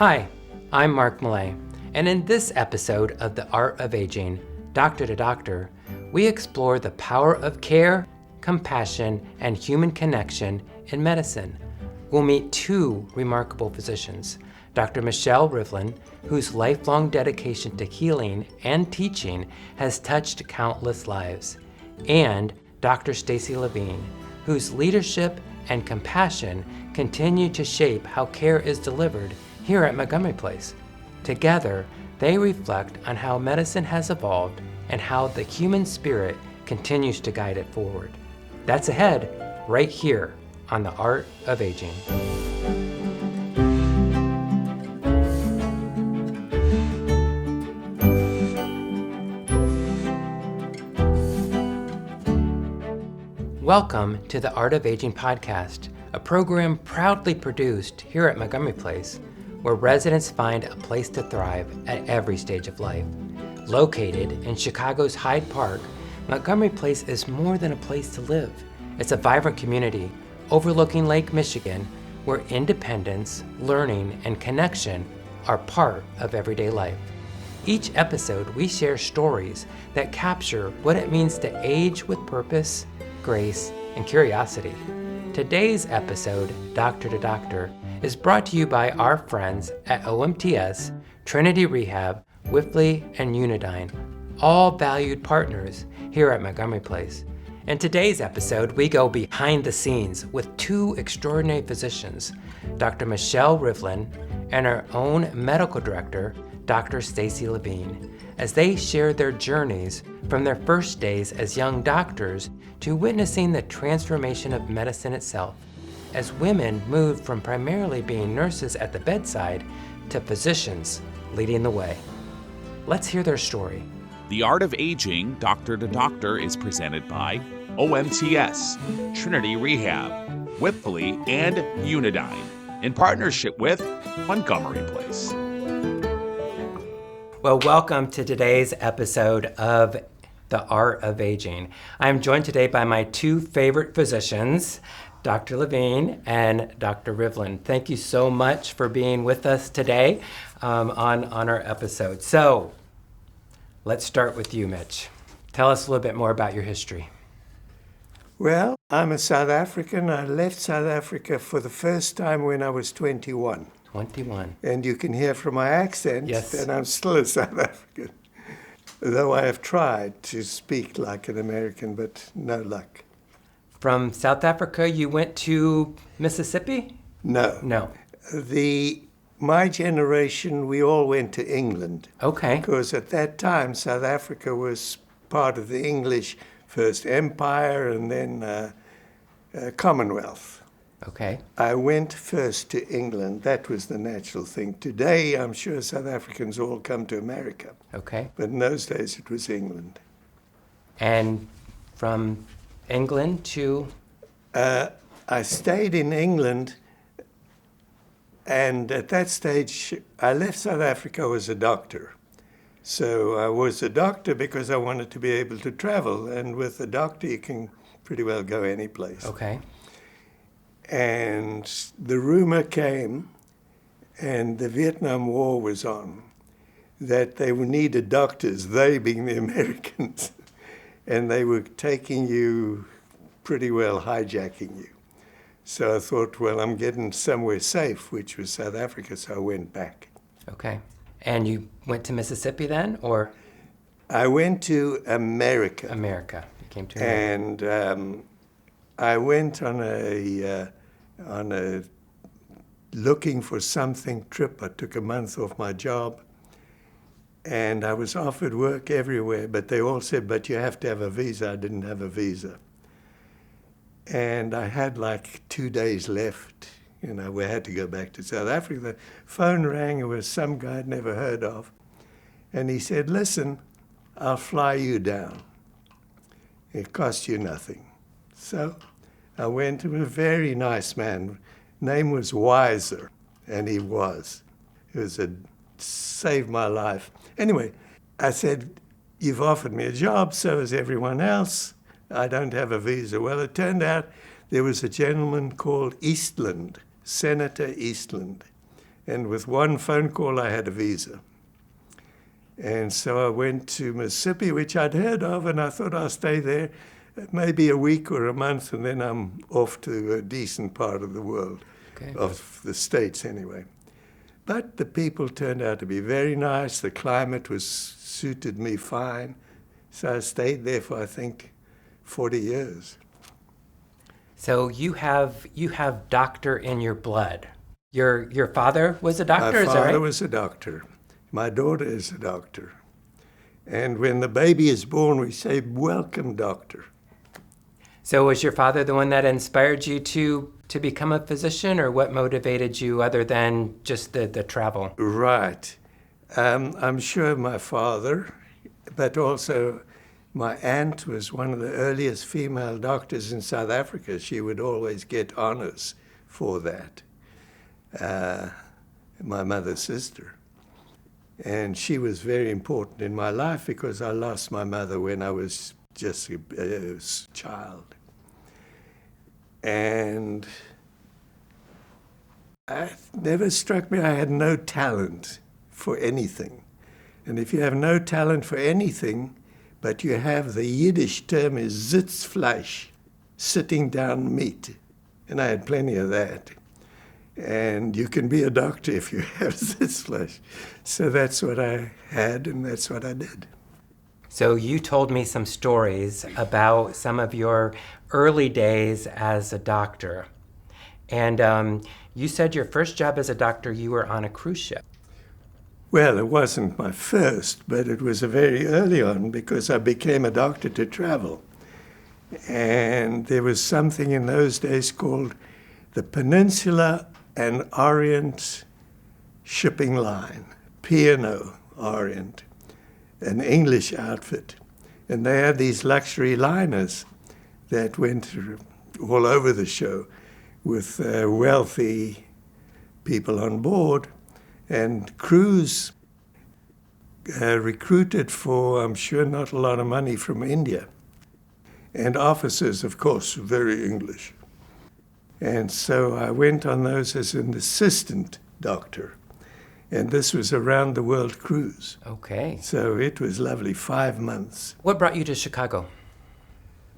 Hi, I'm Mark Millay, and in this episode of The Art of Aging, Doctor to Doctor, we explore the power of care, compassion, and human connection in medicine. We'll meet two remarkable physicians, Dr. Michelle Rivlin, whose lifelong dedication to healing and teaching has touched countless lives, and Dr. Stacie Levine, whose leadership and compassion continue to shape how care is delivered here at Montgomery Place. Together, they reflect on how medicine has evolved and how the human spirit continues to guide it forward. That's ahead right here on The Art of Aging. Welcome to the Art of Aging podcast, a program proudly produced here at Montgomery Place, where residents find a place to thrive at every stage of life. Located in Chicago's Hyde Park, Montgomery Place is more than a place to live. It's a vibrant community overlooking Lake Michigan, where independence, learning, and connection are part of everyday life. Each episode, we share stories that capture what it means to age with purpose, grace, and curiosity. Today's episode, Doctor to Doctor, is brought to you by our friends at OMTS, Trinity Rehab, Rivlin, and Unidyne, all valued partners here at Montgomery Place. In today's episode, we go behind the scenes with two extraordinary physicians, Dr. Michelle Rivlin and our own medical director, Dr. Stacie Levine, as they share their journeys from their first days as young doctors to witnessing the transformation of medicine itself, as women moved from primarily being nurses at the bedside to physicians leading the way. Let's hear their story. The Art of Aging, Doctor to Doctor, is presented by OMTS, Trinity Rehab, Rivlin, and Unidyne, in partnership with Montgomery Place. Well, welcome to today's episode of The Art of Aging. I'm joined today by my two favorite physicians, Dr. Levine and Dr. Rivlin. Thank you so much for being with us today on our episode. So, let's start with you, Mitch. Tell us a little bit more about your history. Well, I'm a South African. I left South Africa for the first time when I was 21. 21. And you can hear from my accent Yes. that I'm still a South African. Though I have tried to speak like an American, but no luck. From South Africa, you went to Mississippi? No. No. My generation, we all went to England. Okay. Because at that time, South Africa was part of the English first empire and then Commonwealth. Okay. I went first to England. That was the natural thing. Today, I'm sure South Africans all come to America. Okay. But in those days, it was England. And from England to? I stayed in England, and at that stage, I left South Africa as a doctor. So I was a doctor because I wanted to be able to travel, and with a doctor, you can pretty well go any place. Okay. And the rumor came, and the Vietnam War was on, that they needed doctors, they being the Americans, and they were taking you, pretty well hijacking you. So I thought, well, I'm getting somewhere safe, which was South Africa, so I went back. Okay. And you went to Mississippi then, or? I went to America. America. You came to America. And I went on a looking for something trip. I took a month off my job, and I was offered work everywhere, but they all said, but you have to have a visa. I didn't have a visa. And I had like 2 days left. You know, we had to go back to South Africa. The phone rang. It was some guy I'd never heard of. And he said, listen, I'll fly you down. It cost you nothing. So I went to a very nice man. Name was Weiser, and he was. Saved my life. Anyway, I said, you've offered me a job, so has everyone else. I don't have a visa. Well, it turned out there was a gentleman called Eastland, Senator Eastland, And with one phone call, I had a visa. And so I went to Mississippi, which I'd heard of, and I thought I'll stay there maybe a week or a month, and then I'm off to a decent part of the world, Okay. of the States anyway. But the people turned out to be very nice. The climate suited me fine. So I stayed there for, I think, 40 years. So you have doctor in your blood. Your father was a doctor, is that right? My father was a doctor. My daughter is a doctor. And when the baby is born, we say, "Welcome, doctor." So was your father the one that inspired you to become a physician, or what motivated you other than just the travel? Right. I'm sure my father, but also my aunt was one of the earliest female doctors in South Africa. She would always get honors for that. My mother's sister. And she was very important in my life because I lost my mother when I was just a child. And it never struck me I had no talent for anything. And if you have no talent for anything, but you have the Yiddish term is Sitzfleisch, sitting down meat. And I had plenty of that. And you can be a doctor if you have Sitzfleisch. So that's what I had, and that's what I did. So you told me some stories about some of your early days as a doctor. And you said your first job as a doctor, you were on a cruise ship. Well, it wasn't my first, but it was a very early on because I became a doctor to travel. And there was something in those days called the Peninsula and Orient Shipping Line, P&O Orient, an English outfit. And they had these luxury liners that went all over the show with wealthy people on board. And crews recruited for, I'm sure, not a lot of money from India. And officers, of course, very English. And so I went on those as an assistant doctor. And this was a round-the-world cruise. Okay. So it was lovely, 5 months. What brought you to Chicago?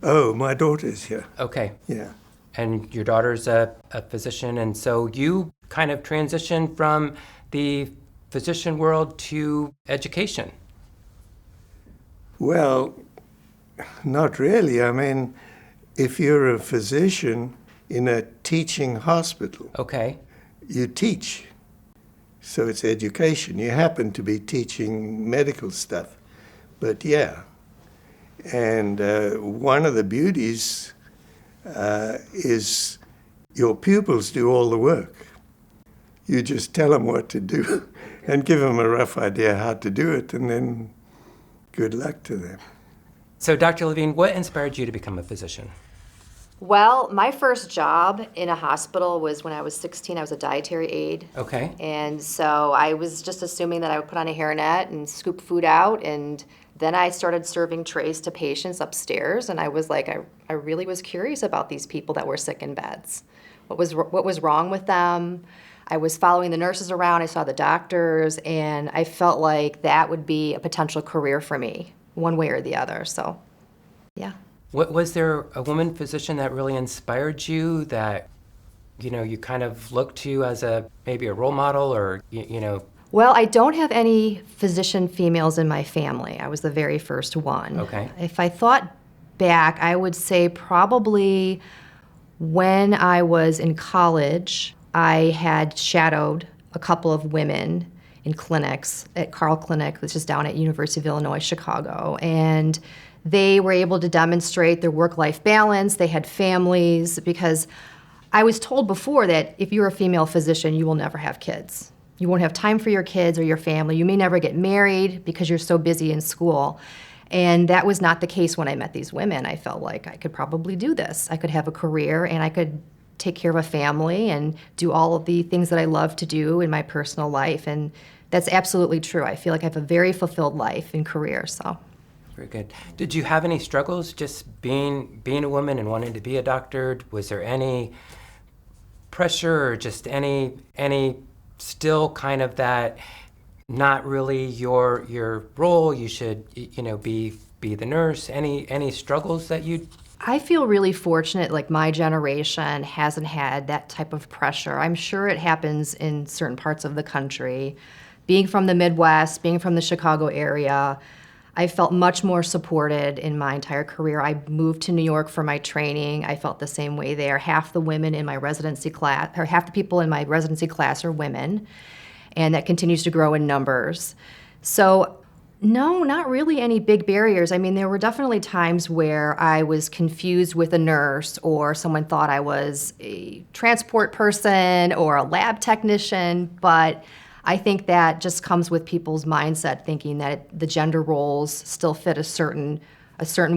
Oh, my daughter's here. Okay. Yeah. And your daughter's a physician, and so you kind of transitioned from the physician world to education. Well, not really. I mean, if you're a physician in a teaching hospital, Okay. you teach. So it's education. You happen to be teaching medical stuff. But yeah. And one of the beauties is your pupils do all the work. You just tell them what to do and give them a rough idea how to do it, and then good luck to them. So, Dr. Levine, what inspired you to become a physician? Well, my first job in a hospital was when I was 16. I was a dietary aide. Okay. And so I was just assuming that I would put on a hairnet and scoop food out. And then I started serving trays to patients upstairs. And I was like, I really was curious about these people that were sick in beds. What was wrong with them? I was following the nurses around. I saw the doctors. And I felt like that would be a potential career for me, one way or the other. So, yeah. Was there a woman physician that really inspired you that, you kind of looked to as maybe a role model or, Well, I don't have any physician females in my family. I was the very first one. Okay. If I thought back, I would say probably when I was in college, I had shadowed a couple of women in clinics at Carl Clinic, which is down at University of Illinois, Chicago. And they were able to demonstrate their work-life balance. They had families, because I was told before that if you're a female physician, you will never have kids. You won't have time for your kids or your family. You may never get married because you're so busy in school. And that was not the case when I met these women. I felt like I could probably do this. I could have a career and I could take care of a family and do all of the things that I love to do in my personal life. And that's absolutely true. I feel like I have a very fulfilled life and career, so. Very good. Did you have any struggles just being a woman and wanting to be a doctor? Was there any pressure or just any still kind of that not really your role, you should, be the nurse? Any struggles that you... I feel really fortunate, like my generation hasn't had that type of pressure. I'm sure it happens in certain parts of the country. Being from the Midwest, being from the Chicago area, I felt much more supported in my entire career. I moved to New York for my training. I felt the same way there. Half the women in my residency class, or half the people in my residency class are women, and that continues to grow in numbers. So no, not really any big barriers. I mean, there were definitely times where I was confused with a nurse, or someone thought I was a transport person or a lab technician, but I think that just comes with people's mindset, thinking that the gender roles still fit a certain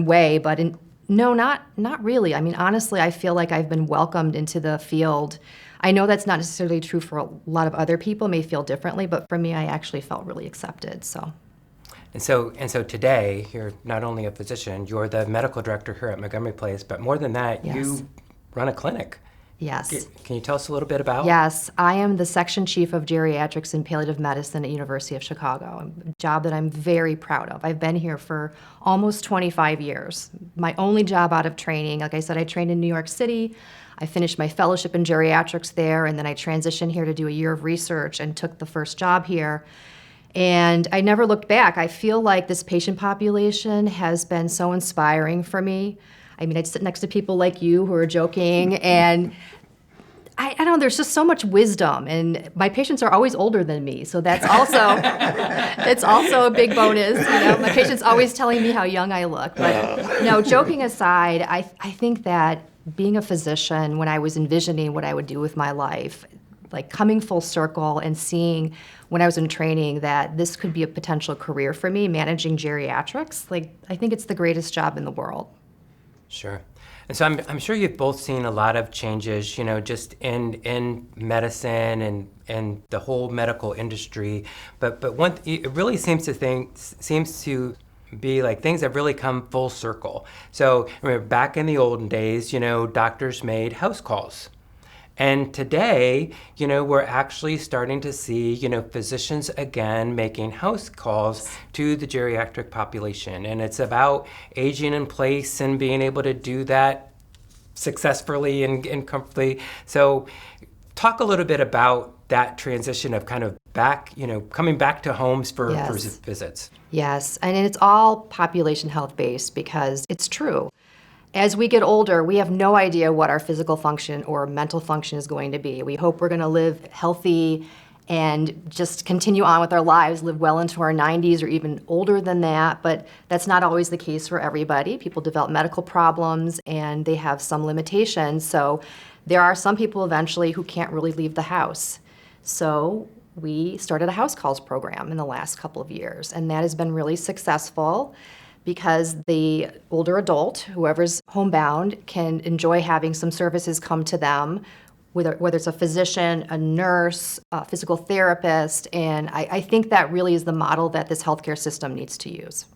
way, but no, not really. I mean, honestly, I feel like I've been welcomed into the field. I know that's not necessarily true for a lot of other people, may feel differently, but for me, I actually felt really accepted, so. And so today, you're not only a physician, you're the medical director here at Montgomery Place, but more than that, Yes. you run a clinic. Yes. Can you tell us a little bit about? Yes, I am the section chief of geriatrics and palliative medicine at University of Chicago, a job that I'm very proud of. I've been here for almost 25 years. My only job out of training, like I said, I trained in New York City. I finished my fellowship in geriatrics there, and then I transitioned here to do a year of research and took the first job here. And I never looked back. I feel like this patient population has been so inspiring for me. I mean, I'd sit next to people like you who are joking, and I don't know, there's just so much wisdom, and my patients are always older than me, so that's also it's also a big bonus. My patients always telling me how young I look. But no, joking aside, I think that being a physician, when I was envisioning what I would do with my life, like coming full circle and seeing when I was in training that this could be a potential career for me, managing geriatrics, like I think it's the greatest job in the world. Sure. And so I'm sure you've both seen a lot of changes, just in medicine and the whole medical industry. But it really seems to be like things have really come full circle. So remember, back in the olden days, doctors made house calls. And today, we're actually starting to see, physicians again making house calls to the geriatric population. And it's about aging in place and being able to do that successfully and comfortably. So talk a little bit about that transition of kind of back, coming back to homes for visits. Yes, and it's all population health based because it's true. As we get older, we have no idea what our physical function or mental function is going to be. We hope we're going to live healthy and just continue on with our lives, live well into our 90s or even older than that, but that's not always the case for everybody. People develop medical problems and they have some limitations, so there are some people eventually who can't really leave the house. So we started a house calls program in the last couple of years, and that has been really successful, because the older adult, whoever's homebound, can enjoy having some services come to them, whether it's a physician, a nurse, a physical therapist, and I think that really is the model that this healthcare system needs to use.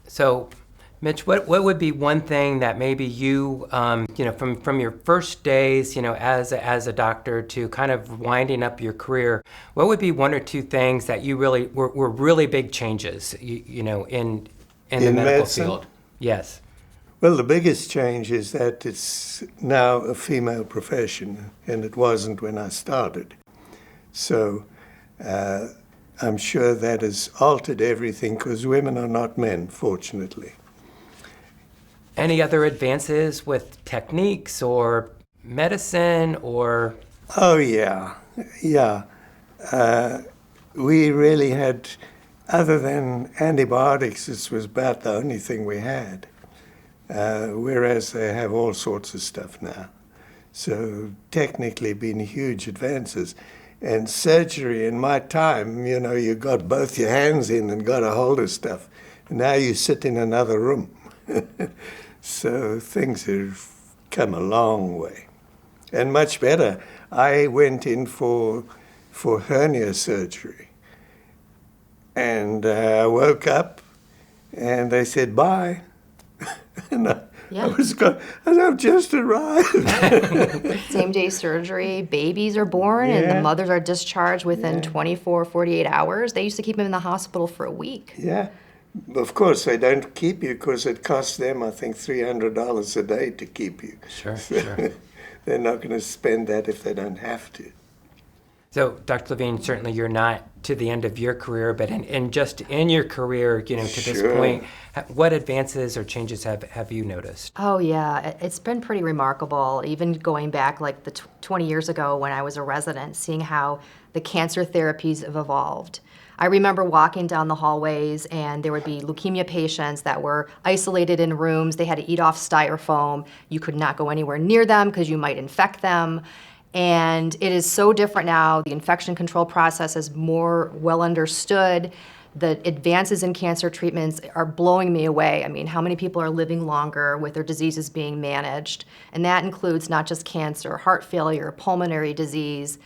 So, Mitch, what would be one thing that maybe you, from your first days, as a doctor to kind of winding up your career, what would be one or two things that you really were really big changes, in the medical medicine? field? Yes. Well, the biggest change is that it's now a female profession, and it wasn't when I started. So I'm sure that has altered everything, because women are not men, fortunately. Any other advances with techniques or medicine or? Oh, yeah. We really had, other than antibiotics, this was about the only thing we had. Whereas they have all sorts of stuff now. So technically been huge advances. And surgery in my time, you got both your hands in and got a hold of stuff. And now you sit in another room. So things have come a long way. And much better. I went in for hernia surgery. And I woke up and they said, bye. And Yeah. I've just arrived. Same-day surgery, babies are born, and the mothers are discharged within 24, 48 hours. They used to keep them in the hospital for a week. Yeah. Of course, they don't keep you because it costs them, I think, $300 a day to keep you. Sure. They're not going to spend that if they don't have to. So, Dr. Levine, certainly you're not to the end of your career, but in your career, to this point, what advances or changes have you noticed? Oh, yeah. It's been pretty remarkable, even going back like 20 years ago when I was a resident, seeing how the cancer therapies have evolved. I remember walking down the hallways and there would be leukemia patients that were isolated in rooms. They had to eat off styrofoam. You could not go anywhere near them because you might infect them. And it is so different now. The infection control process is more well understood. The advances in cancer treatments are blowing me away. I mean, how many people are living longer with their diseases being managed? And that includes not just cancer, heart failure, pulmonary disease.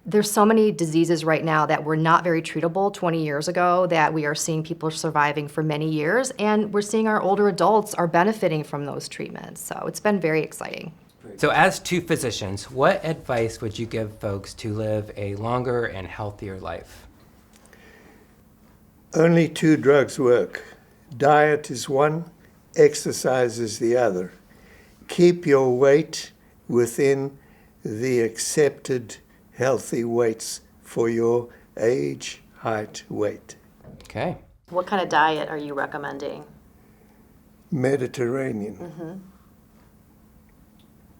There's so many diseases right now that were not very treatable 20 years ago that we are seeing people surviving for many years, and we're seeing our older adults are benefiting from those treatments. So it's been very exciting. So as two physicians, what advice would you give folks to live a longer and healthier life? Only two drugs work. Diet is one, exercise is the other. Keep your weight within the accepted healthy weights for your age, height, weight. Okay. What kind of diet are you recommending? Mediterranean.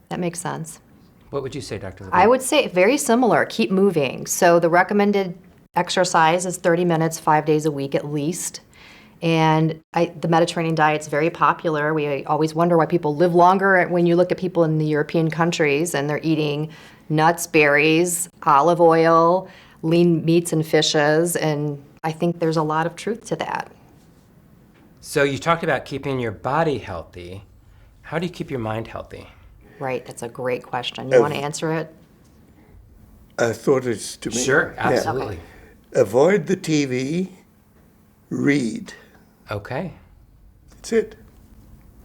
That makes sense. What would you say, Dr. Levine? I would say very similar. Keep moving. So the recommended exercise is 30 minutes, 5 days a week at least. And the Mediterranean diet's very popular. We always wonder why people live longer when you look at people in the European countries and they're eating nuts, berries, olive oil, lean meats and fishes. And I think there's a lot of truth to that. So you talked about keeping your body healthy. How do you keep your mind healthy? Right, that's a great question. You want to answer it? I thought it's to me. Sure, absolutely. Yeah. Avoid the TV, read. Okay. That's it.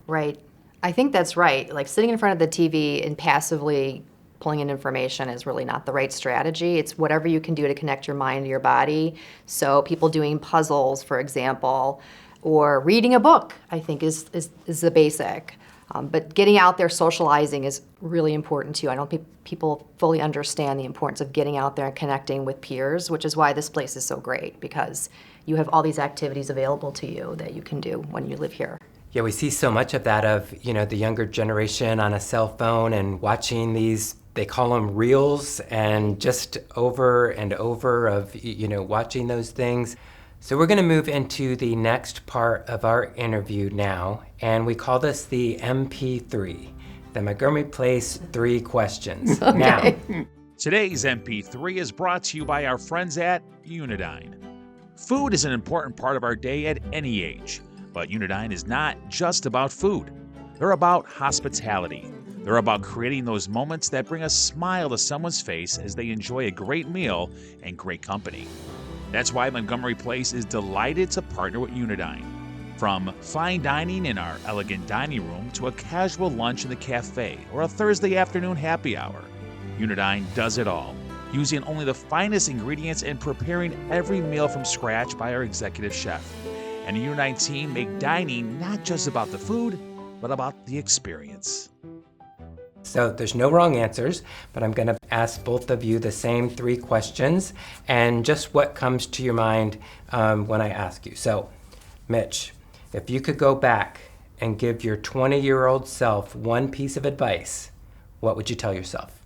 Right. I think that's right. Like sitting in front of the TV and passively pulling in information is really not the right strategy. It's whatever you can do to connect your mind to your body. So people doing puzzles, for example, or reading a book, I think is the basic. But getting out there, socializing is really important too. I don't think people fully understand the importance of getting out there and connecting with peers, which is why this place is so great, because you have all these activities available to you that you can do when you live here. Yeah, we see so much of that of, the younger generation on a cell phone and watching these, they call them reels, and just over and over of, watching those things. So we're going to move into the next part of our interview now, and we call this the MP3, the Montgomery Place 3 questions. Okay. Now, Today's MP3 is brought to you by our friends at Unidyne. Food is an important part of our day at any age, but Unidyne is not just about food. They're about hospitality. They're about creating those moments that bring a smile to someone's face as they enjoy a great meal and great company. That's why Montgomery Place is delighted to partner with Unidyne. From fine dining in our elegant dining room to a casual lunch in the cafe or a Thursday afternoon happy hour, Unidyne does it all, using only the finest ingredients and preparing every meal from scratch by our executive chef. And the Unidyne team make dining not just about the food, but about the experience. so there's no wrong answers, but I'm going to ask both of you the same 3 questions and just what comes to your mind when I ask you. So, Mitch, if you could go back and give your 20-year-old self one piece of advice, what would you tell yourself?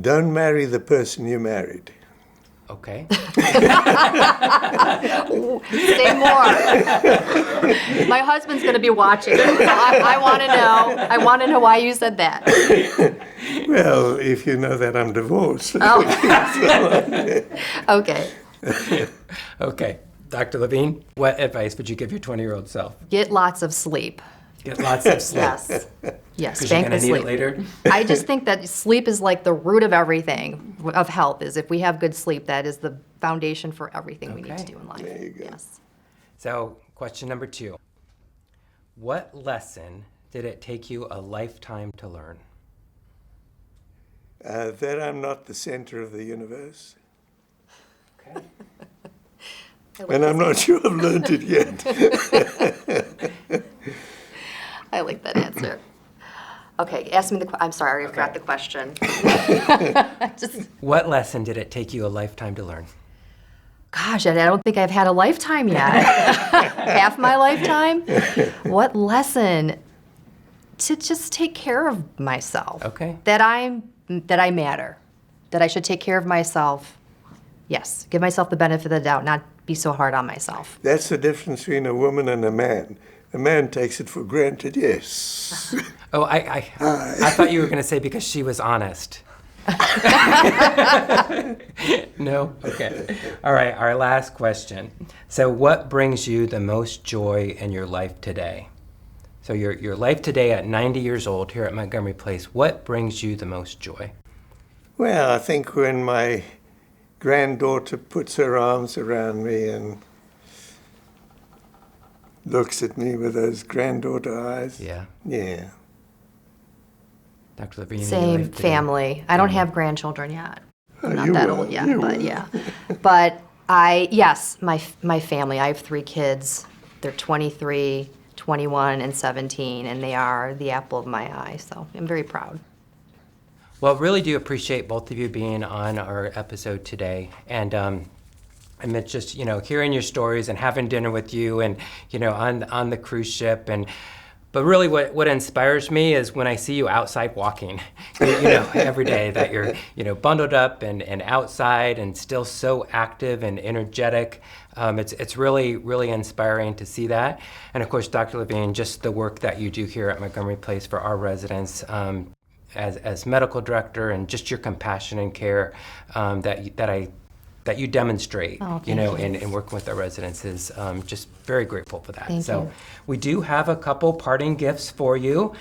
Don't marry the person you married. Okay. Say more. My husband's going to be watching. I want to know. I want to know why you said that. Well, if you know that I'm divorced. Okay. Okay. Dr. Levine, what advice would you give your 20-year-old self? Get lots of sleep. Get lots of sleep. Yes. Yes, Because you're bank going the to need sleep. it later? I just think that sleep is like the root of everything, of health, is if we have good sleep, that is the foundation for everything we need to Okay. do in life. There you go. Yes. So, question number 2. What lesson did it take you a lifetime to learn? That I'm not the center of the universe. Okay. And I'm not sure I've learned it yet. I like that answer. Okay, ask me I'm sorry, I forgot the question. What lesson did it take you a lifetime to learn? Gosh, I don't think I've had a lifetime yet. Half my lifetime? What lesson? To just take care of myself. Okay. That I matter. That I should take care of myself. Yes, give myself the benefit of the doubt, not be so hard on myself. That's the difference between a woman and a man. A man takes it for granted, yes. Oh, I thought you were going to say because she was honest. No? Okay. All right, our last question. So what brings you the most joy in your life today? So your life today at 90 years old here at Montgomery Place, what brings you the most joy? Well, I think when my granddaughter puts her arms around me and looks at me with those granddaughter eyes. Yeah. Yeah. Dr. Levine. Same family. I don't have grandchildren yet. I'm not you that will, old yet, you but will. yeah. But yes, my family. I have 3 kids. They're 23, 21, and 17, and they are the apple of my eye. So I'm very proud. Well, really do appreciate both of you being on our episode today. And it's just, hearing your stories and having dinner with you and, on the cruise ship. But really what inspires me is when I see you outside walking, every day that you're, bundled up and outside and still so active and energetic. It's really, really inspiring to see that. And of course, Dr. Levine, just the work that you do here at Montgomery Place for our residents, as medical director, and just your compassion and care that you demonstrate, in working with our residents is just very grateful for that. Thank you. We do have a couple parting gifts for you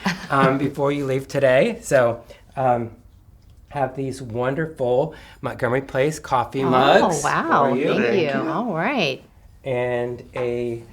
before you leave today. So have these wonderful Montgomery Place coffee mugs. Oh, wow. for you. Thank you. All right. And a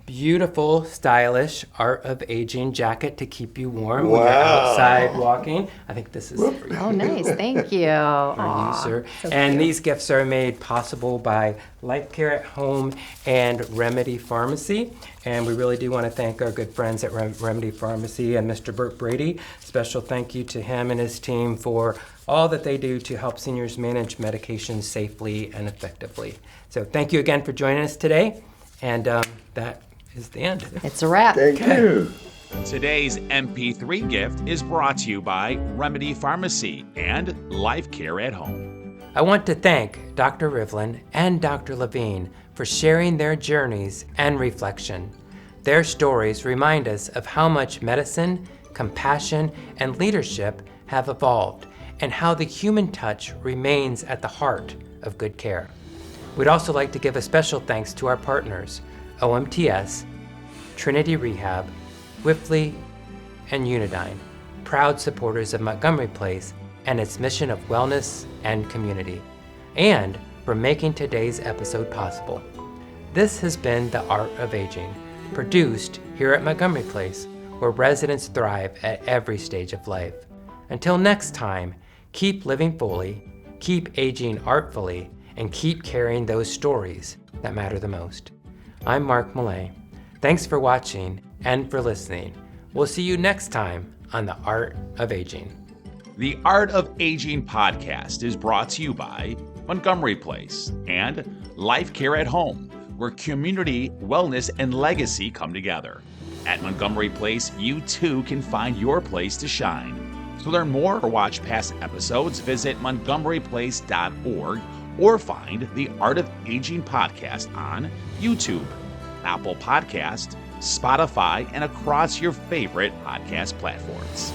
beautiful, stylish Art of Aging jacket to keep you warm when you're outside walking. I think this is for you. Oh, nice. Thank you. For you, sir. And these gifts are made possible by Life Care at Home and Remedy Pharmacy. And we really do want to thank our good friends at Remedy Pharmacy and Mr. Burt Brady. Special thank you to him and his team for all that they do to help seniors manage medications safely and effectively. So thank you again for joining us today. And that is the end. It's a wrap. Thank you. Today's MP3 gift is brought to you by Remedy Pharmacy and Life Care at Home. I want to thank Dr. Rivlin and Dr. Levine for sharing their journeys and reflection. Their stories remind us of how much medicine, compassion, and leadership have evolved, and how the human touch remains at the heart of good care. We'd also like to give a special thanks to our partners, OMTS, Trinity Rehab, Whiffley, and Unidyne, proud supporters of Montgomery Place and its mission of wellness and community, and for making today's episode possible. This has been The Art of Aging, produced here at Montgomery Place, where residents thrive at every stage of life. Until next time, keep living fully, keep aging artfully, and keep carrying those stories that matter the most. I'm Mark Millay. Thanks for watching and for listening. We'll see you next time on The Art of Aging. The Art of Aging podcast is brought to you by Montgomery Place and Life Care at Home, where community, wellness, and legacy come together. At Montgomery Place, you too can find your place to shine. To learn more or watch past episodes, visit montgomeryplace.org or find the Art of Aging podcast on YouTube, Apple Podcast, Spotify, and across your favorite podcast platforms.